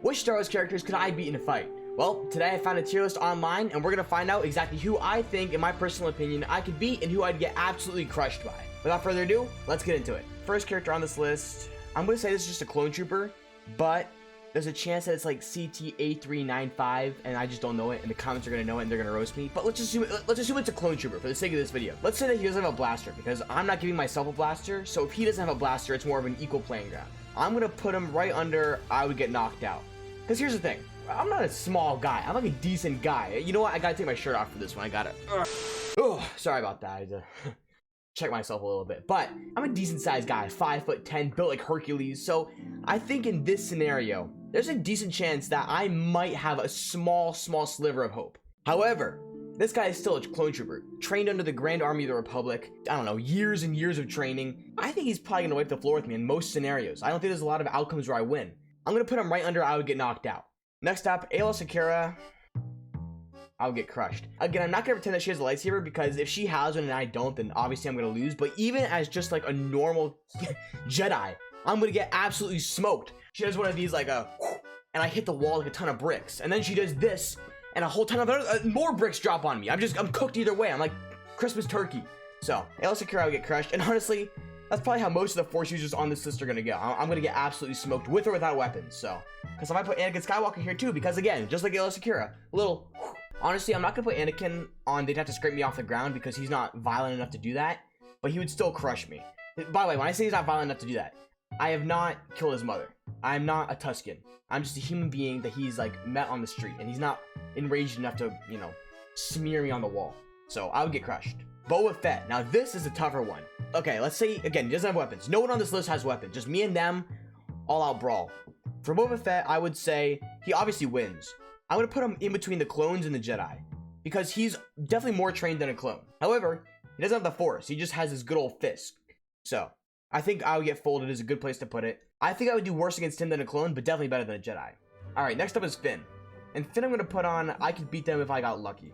Which Star Wars characters could I beat in a fight? Well, today I found a tier list online, and we're gonna find out exactly who I think, in my personal opinion, I could beat and who I'd get absolutely crushed by. Without further ado, let's get into it. First character on this list, I'm gonna say this is just a clone trooper, but there's a chance that it's like CT8395, and I just don't know it, and the comments are gonna know it, and they're gonna roast me. But let's assume it's a clone trooper for the sake of this video. Let's say that he doesn't have a blaster, because I'm not giving myself a blaster, so if he doesn't have a blaster, it's more of an equal playing ground. I'm gonna put him right under I would get knocked out. Because here's the thing, I'm not a small guy, I'm like a decent guy. You know what, I gotta take my shirt off for this one, I gotta... Oh, sorry about that, I had to check myself a little bit. But I'm a decent sized guy, 5'10", built like Hercules, so I think in this scenario, there's a decent chance that I might have a small sliver of hope. However, this guy is still a clone trooper, trained under the Grand Army of the Republic, I don't know, years and years of training. I think he's probably gonna wipe the floor with me in most scenarios. I don't think there's a lot of outcomes where I win. I'm gonna put him right under I would get knocked out. Next up, Aayla Secura, I would get crushed. Again, I'm not gonna pretend that she has a lightsaber, because if she has one and I don't, then obviously I'm gonna lose. But even as just like a normal Jedi, I'm gonna get absolutely smoked. She does one of these like and I hit the wall like a ton of bricks, and then she does this and a whole ton of more bricks drop on me. I'm cooked either way. I'm like Christmas turkey. So Aayla Secura, I would get crushed, and honestly, that's probably how most of the Force users on this list are gonna go. I'm gonna get absolutely smoked with or without weapons. So, because if I put Anakin Skywalker here too, because again, just like Aayla Secura, a little. Honestly, I'm not gonna put Anakin on. They'd have to scrape me off the ground because he's not violent enough to do that. But he would still crush me. By the way, when I say he's not violent enough to do that, I have not killed his mother. I'm not a Tusken. I'm just a human being that he's like met on the street, and he's not enraged enough to, you know, smear me on the wall. So I would get crushed. Boba Fett. Now this is a tougher one. Okay, let's say again, he doesn't have weapons. No one on this list has weapons. Just me and them, all out brawl. For Boba Fett, I would say he obviously wins. I'm gonna put him in between the clones and the Jedi, because he's definitely more trained than a clone. However, he doesn't have the Force. He just has his good old fist. So I think I would get folded is a good place to put it. I think I would do worse against him than a clone, but definitely better than a Jedi. All right, next up is Finn. And Finn I'm gonna put on I could beat them if I got lucky.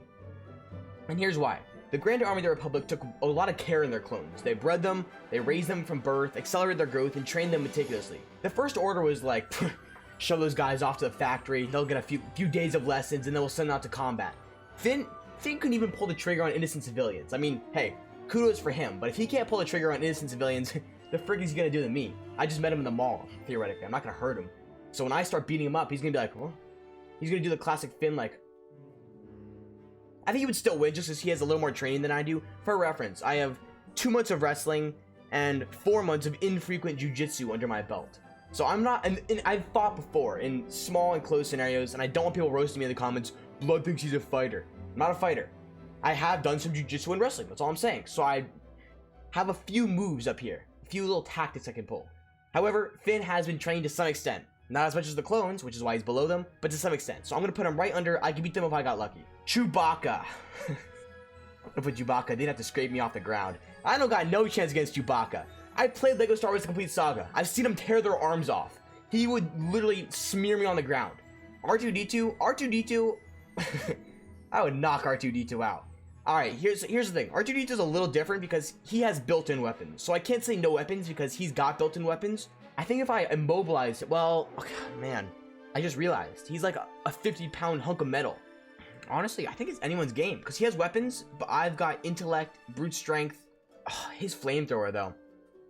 And here's why. The Grand Army of the Republic took a lot of care in their clones. They bred them, they raised them from birth, accelerated their growth, and trained them meticulously. The First Order was like, show those guys off to the factory, they'll get a few days of lessons, and then we'll send them out to combat. Finn couldn't even pull the trigger on innocent civilians. I mean, hey, kudos for him, but if he can't pull the trigger on innocent civilians, the frick is he gonna do to me? I just met him in the mall, theoretically. I'm not gonna hurt him. So when I start beating him up, he's gonna be like, well, he's gonna do the classic Finn, like, I think he would still win just because he has a little more training than I do. For reference, I have 2 months of wrestling and 4 months of infrequent jiu-jitsu under my belt. So I'm not, and I've fought before in small and close scenarios, and I don't want people roasting me in the comments, Blood thinks he's a fighter. I'm not a fighter. I have done some jiu-jitsu and wrestling, that's all I'm saying. So I have a few moves up here, a few little tactics I can pull. However, Finn has been trained to some extent. Not as much as the clones, which is why he's below them, but to some extent. So I'm gonna put him right under I could beat them if I got lucky. Chewbacca. I'm gonna put Chewbacca, they'd have to scrape me off the ground. I don't got no chance against Chewbacca. I played LEGO Star Wars The Complete Saga. I've seen him tear their arms off. He would literally smear me on the ground. R2-D2, I would knock R2-D2 out. Alright, here's the thing. R2-D2 is a little different because he has built-in weapons. So I can't say no weapons because he's got built-in weapons. I think if I immobilize, well, oh God, man, I just realized he's like a 50-pound hunk of metal. Honestly, I think it's anyone's game because he has weapons, but I've got intellect, brute strength. Oh, his flamethrower though,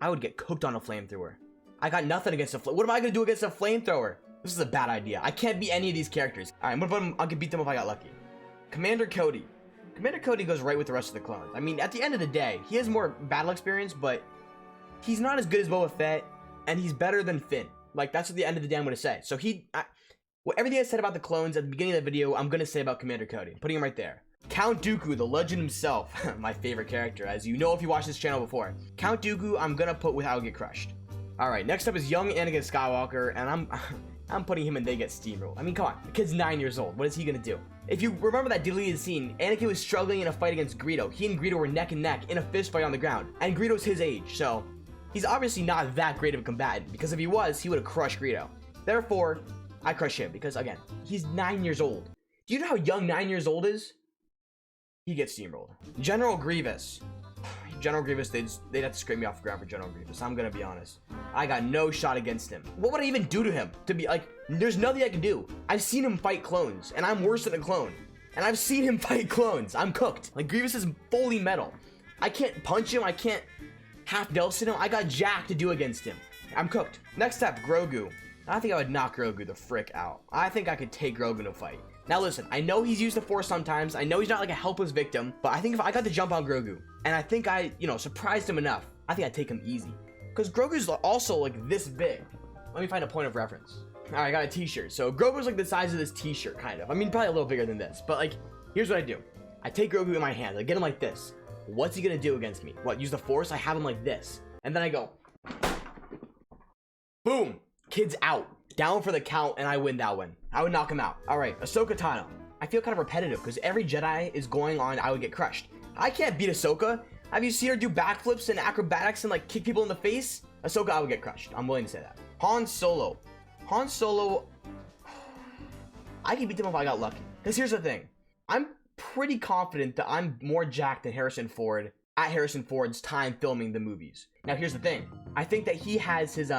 I would get cooked on a flamethrower. I got nothing against a what am I gonna do against a flamethrower? This is a bad idea. I can't beat any of these characters. All right, I'm gonna put him, I could beat them if I got lucky. Commander Cody. Commander Cody goes right with the rest of the clones. I mean, at the end of the day, he has more battle experience, but he's not as good as Boba Fett, and he's better than Finn. Like, that's at the end of the day I'm gonna say. So everything I said about the clones at the beginning of the video, I'm gonna say about Commander Cody. I'm putting him right there. Count Dooku, the legend himself, my favorite character, as you know if you watched this channel before. Count Dooku, I'm gonna put with I would get crushed. All right, next up is young Anakin Skywalker, and I'm putting him in they get steamrolled. I mean, come on, the kid's 9 years old. What is he gonna do? If you remember that deleted scene, Anakin was struggling in a fight against Greedo. He and Greedo were neck and neck in a fist fight on the ground, and Greedo's his age, so he's obviously not that great of a combatant, because if he was, he would have crushed Greedo. Therefore, I crush him, because again, he's 9 years old. Do you know how young 9 years old is? He gets steamrolled. General Grievous. General Grievous, they'd have to scrape me off the ground for General Grievous. I'm gonna be honest. I got no shot against him. What would I even do to him? To be like, there's nothing I can do. I've seen him fight clones, and I'm worse than a clone. And I've seen him fight clones. I'm cooked. Like, Grievous is fully metal. I can't punch him. I can't half Nelson him. I got jack to do against him. I'm cooked. Next up, Grogu. I think I would knock Grogu the frick out. I think I could take Grogu in a fight. Now listen, I know he's used the Force sometimes. I know he's not like a helpless victim, but I think if I got the jump on Grogu, and I think I, surprised him enough, I think I'd take him easy. Because Grogu's also like this big. Let me find a point of reference. All right, I got a t-shirt. So Grogu's like the size of this t-shirt, kind of. I mean, probably a little bigger than this, but like, here's what I do. I take Grogu in my hand, I get him like this. What's he gonna do against me? What, use the Force? I have him like this. And then I go, boom, kid's out. Down for the count, and I win that one. I would knock him out. All right, Ahsoka Tano. I feel kind of repetitive because every Jedi is going on, I would get crushed. I can't beat Ahsoka. Have you seen her do backflips and acrobatics and like kick people in the face? Ahsoka, I would get crushed. I'm willing to say that. Han Solo. Han Solo, I can beat him if I got lucky. Because here's the thing. I'm pretty confident that I'm more jacked than Harrison Ford at Harrison Ford's time filming the movies. Now, here's the thing. I think that he has his,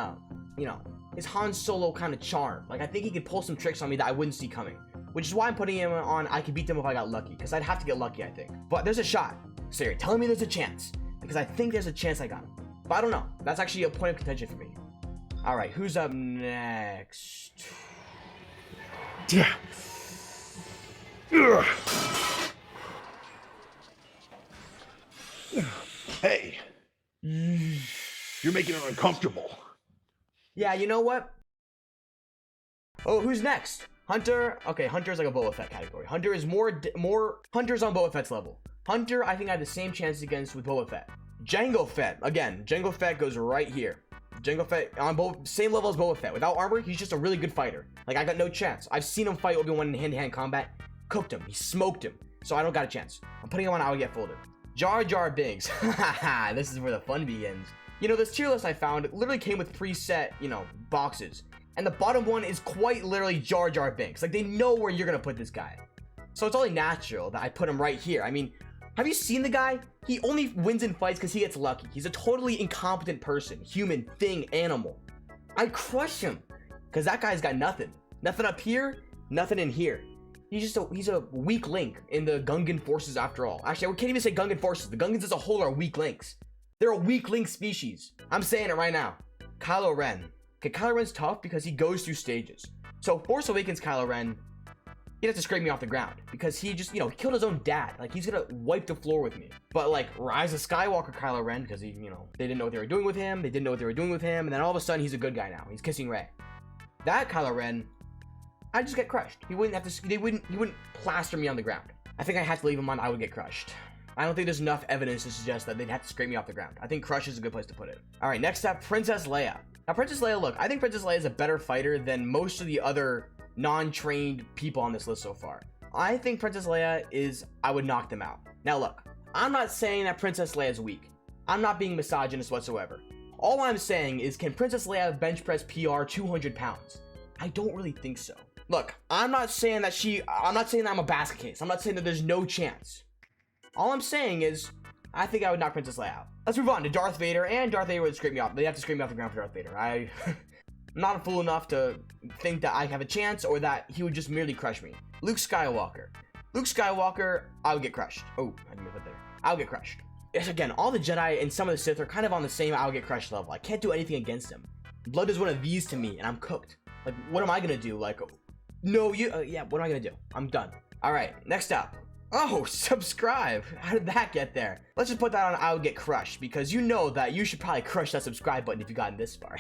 his Han Solo kind of charm. Like, I think he could pull some tricks on me that I wouldn't see coming. Which is why I'm putting him on I could beat them if I got lucky. Because I'd have to get lucky, I think. But there's a shot. So you're telling me there's a chance. Because I think there's a chance I got him. But I don't know. That's actually a point of contention for me. Alright, who's up next? Hey. You're making it uncomfortable. Yeah, you know what? Oh, who's next? Hunter. Okay, Hunter's like a Boba Fett category. Hunter is more Hunter's on Boba Fett's level. Hunter, I think I have the same chances against with Boba Fett. Jango Fett. Again, Jango Fett goes right here. Jango Fett on both same level as Boba Fett. Without armor, he's just a really good fighter. Like, I got no chance. I've seen him fight Obi-Wan in hand-to-hand combat. Cooked him. He smoked him. So I don't got a chance. I'm putting him on I would get folded. Jar Jar Binks. This is where the fun begins. You know, this tier list I found literally came with preset, boxes. And the bottom one is quite literally Jar Jar Binks. Like, they know where you're gonna put this guy. So it's only natural that I put him right here. I mean, have you seen the guy? He only wins in fights because he gets lucky. He's a totally incompetent person, human, thing, animal. I crush him because that guy's got nothing. Nothing up here, nothing in here. He's a weak link in the Gungan forces after all. Actually, I can't even say Gungan forces. The Gungans as a whole are weak links. They're a weak link species. I'm saying it right now. Kylo Ren. Okay, Kylo Ren's tough because he goes through stages. So Force Awakens Kylo Ren, he'd have to scrape me off the ground because he just, he killed his own dad. Like, he's gonna wipe the floor with me. But like Rise of Skywalker Kylo Ren, because he, they didn't know what they were doing with him. They didn't know what they were doing with him. And then all of a sudden, he's a good guy now. He's kissing Rey. That Kylo Ren, I'd just get crushed. He wouldn't have to, he wouldn't plaster me on the ground. I think I have to leave him on I would get crushed. I don't think there's enough evidence to suggest that they'd have to scrape me off the ground. I think crush is a good place to put it. All right, next up, Princess Leia. Now, Princess Leia, look, I think Princess Leia is a better fighter than most of the other non-trained people on this list so far. I think Princess Leia I would knock them out. Now, look, I'm not saying that Princess Leia is weak. I'm not being misogynist whatsoever. All I'm saying is, can Princess Leia bench press PR 200 pounds? I don't really think so. Look, I'm not saying that I'm a basket case. I'm not saying that there's no chance. All I'm saying is, I think I would knock Princess Leia out. Let's move on to Darth Vader, and Darth Vader would scrape me off. They have to scrape me off the ground for Darth Vader. I'm not a fool enough to think that I have a chance or that he would just merely crush me. Luke Skywalker. Luke Skywalker, I would get crushed. Oh, I didn't put there. I would get crushed. Yes, again, all the Jedi and some of the Sith are kind of on the same I would get crushed level. I can't do anything against him. Blood is one of these to me, and I'm cooked. Like, what am I gonna do? Like, no, yeah, what am I gonna do? I'm done. All right, next up. Oh, subscribe. How did that get there? Let's just put that on I would get crushed, because you know that you should probably crush that subscribe button if you gotten this far.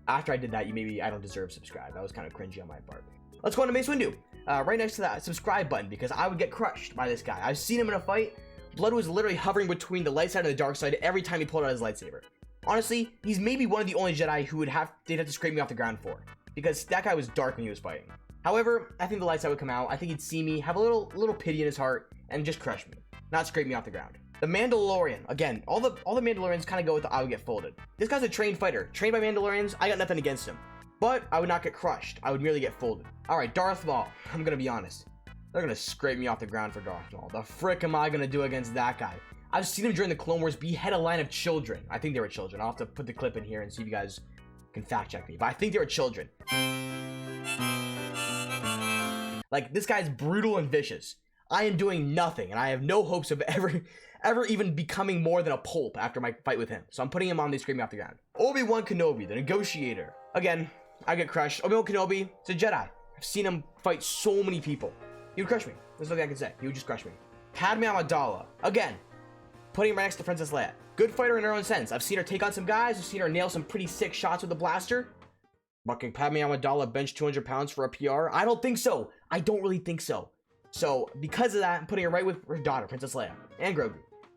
After I did that, I don't deserve subscribe. That was kind of cringy on my part. Let's go on to Mace Windu. Right next to that subscribe button, because I would get crushed by this guy. I've seen him in a fight. Blood was literally hovering between the light side and the dark side every time he pulled out his lightsaber. Honestly, he's maybe one of the only Jedi who they'd have to scrape me off the ground for, because that guy was dark when he was fighting. However, I think the light side would come out. I think he'd see me, have a little pity in his heart, and just crush me, not scrape me off the ground. The Mandalorian. Again, all the Mandalorians kind of go with the I would get folded. This guy's a trained fighter, trained by Mandalorians. I got nothing against him, but I would not get crushed. I would merely get folded. All right, Darth Maul. I'm gonna be honest. They're gonna scrape me off the ground for Darth Maul. The frick am I gonna do against that guy? I've seen him during the Clone Wars behead a line of children. I think they were children. I'll have to put the clip in here and see if you guys can fact check me. But I think they were children. Like, this guy's brutal and vicious. I am doing nothing, and I have no hopes of ever even becoming more than a pulp after my fight with him. So I'm putting him on the screaming off the ground. Obi-Wan Kenobi, the negotiator. Again, I get crushed. Obi-Wan Kenobi is a Jedi. I've seen him fight so many people. He would crush me. There's nothing I can say. He would just crush me. Padme Amidala. Again, putting him right next to Princess Leia. Good fighter in her own sense. I've seen her take on some guys. I've seen her nail some pretty sick shots with a blaster. But can Padme Amidala bench 200 pounds for a PR? I don't think so. I don't really think so. So, because of that, I'm putting her right with her daughter, Princess Leia, and Grogu.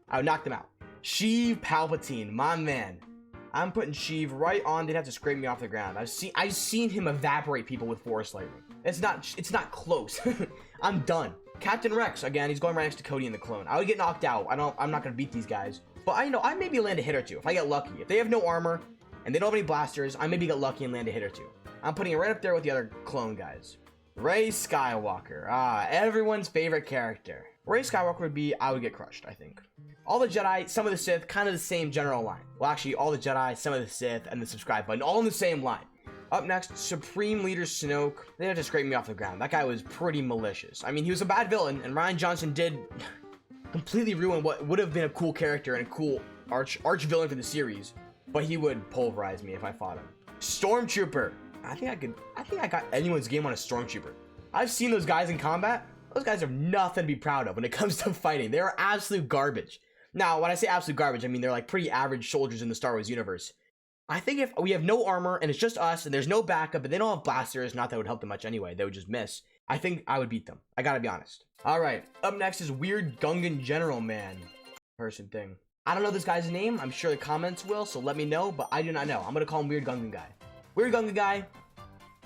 I would knock them out. Sheev Palpatine, my man. I'm putting Sheev right on. They'd have to scrape me off the ground. I've seen him evaporate people with Force lightning. It's not close. I'm done. Captain Rex, again, he's going right next to Cody in the clone. I would get knocked out. I'm not gonna beat these guys. But I maybe land a hit or two if I get lucky. If they have no armor and they don't have any blasters, I maybe get lucky and land a hit or two. I'm putting it right up there with the other clone guys. Rey Skywalker. Everyone's favorite character. Rey Skywalker would be, I would get crushed, I think. All the Jedi, some of the Sith, kind of the same general line. Well, actually, all the Jedi, some of the Sith, and the subscribe button, all in the same line. Up next, Supreme Leader Snoke. They had to scrape me off the ground. That guy was pretty malicious. I mean, he was a bad villain, and Rian Johnson did completely ruin what would have been a cool character and a cool arch villain for the series. But he would pulverize me if I fought him. Stormtrooper. I think I got anyone's game on a Stormtrooper. I've seen those guys in combat. Those guys have nothing to be proud of when it comes to fighting. They are absolute garbage. Now, when I say absolute garbage, I mean they're like pretty average soldiers in the Star Wars universe. I think if we have no armor and it's just us and there's no backup and they don't have blasters, not that would help them much anyway, they would just miss. I think I would beat them. I gotta be honest. All right, up next is Weird Gungan General Man person thing. I don't know this guy's name. I'm sure the comments will, so let me know, but I do not know. I'm gonna call him Weird Gungan Guy. Weird Gungan Guy,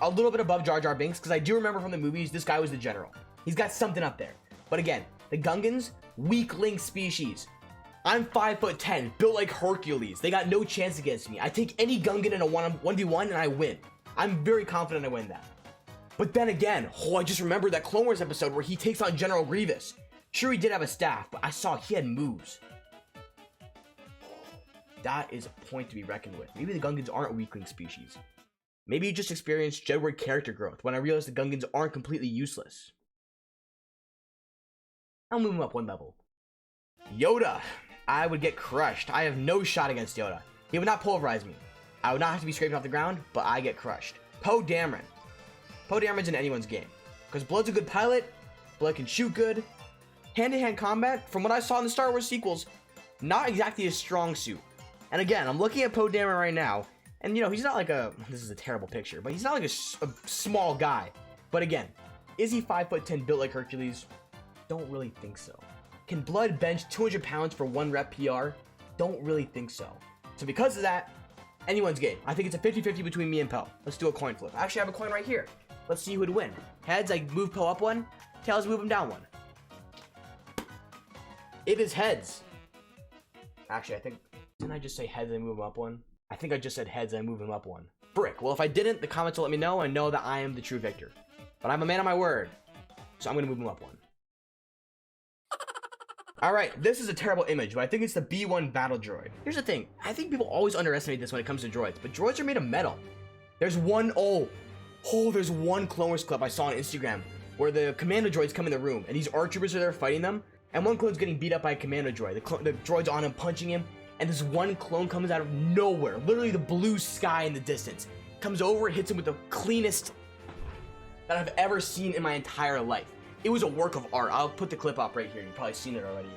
a little bit above Jar Jar Binks, because I do remember from the movies, this guy was the general. He's got something up there. But again, the Gungans, weakling species. I'm 5'10", built like Hercules. They got no chance against me. I take any Gungan in a 1v1 and I win. I'm very confident I win that. But then again, I just remembered that Clone Wars episode where he takes on General Grievous. Sure, he did have a staff, but I saw he had moves. That is a point to be reckoned with. Maybe the Gungans aren't a weakling species. Maybe you just experienced Jedward character growth when I realized the Gungans aren't completely useless. I'll move him up one level. Yoda. I would get crushed. I have no shot against Yoda. He would not pulverize me. I would not have to be scraped off the ground, but I get crushed. Poe Dameron. Poe Dameron's in anyone's game. Because Blood's a good pilot. Blood can shoot good. Hand-to-hand combat, from what I saw in the Star Wars sequels, not exactly a strong suit. And again, I'm looking at Poe Dameron right now, and you know, he's not like this is a terrible picture, but he's not like a small guy. But again, is he 5'10", built like Hercules? Don't really think so. Can Blood bench 200 pounds for 1 rep PR? Don't really think so. So because of that, anyone's game. I think it's a 50-50 between me and Poe. Let's do a coin flip. I actually have a coin right here. Let's see who would win. Heads, I move Poe up 1. Tails, move him down 1. It is heads. Actually, didn't I just say heads and move him up 1? I think I just said heads and I move him up 1. Frick. Well, if I didn't, the comments will let me know and know that I am the true victor. But I'm a man of my word. So I'm going to move him up 1. Alright, this is a terrible image, but I think it's the B1 battle droid. Here's the thing. I think people always underestimate this when it comes to droids, but droids are made of metal. There's one Clone Wars clip I saw on Instagram where the commando droids come in the room and these ARC troopers are there fighting them, and one clone's getting beat up by a commando droid. The droid's on him, punching him, and this one clone comes out of nowhere, literally the blue sky in the distance, comes over and hits him with the cleanest that I've ever seen in my entire life. It was a work of art. I'll put the clip up right here. You've probably seen it already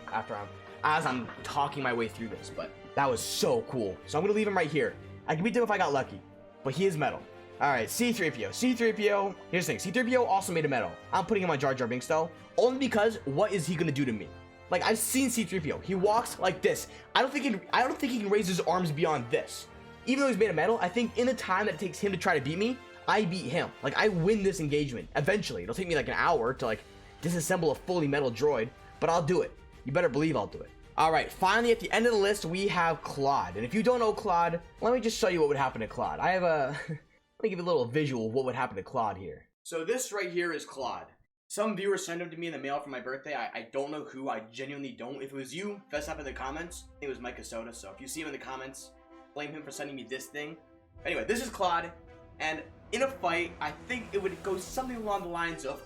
as I'm talking my way through this, but that was so cool. So I'm gonna leave him right here. I can beat him if I got lucky, but he is metal. All right, C-3PO. C-3PO, here's the thing. C-3PO also made of metal. I'm putting him on Jar Jar Binks though, only because what is he gonna do to me? Like, I've seen C-3PO. He walks like this. I don't think he can raise his arms beyond this. Even though he's made of metal, I think in the time that it takes him to try to beat me, I beat him. Like, I win this engagement. Eventually. It'll take me like an hour to like disassemble a fully metal droid, but I'll do it. You better believe I'll do it. All right, finally at the end of the list, we have Claude. And if you don't know Claude, let me just show you what would happen to Claude. I have a, let me give you a little visual of what would happen to Claude here. So this right here is Claude. Some viewers sent them to me in the mail for my birthday. I don't know who. I genuinely don't. If it was you, fess up in the comments. I think it was Micah Soda. So if you see him in the comments, blame him for sending me this thing. Anyway, this is Claude. And in a fight, I think it would go something along the lines of...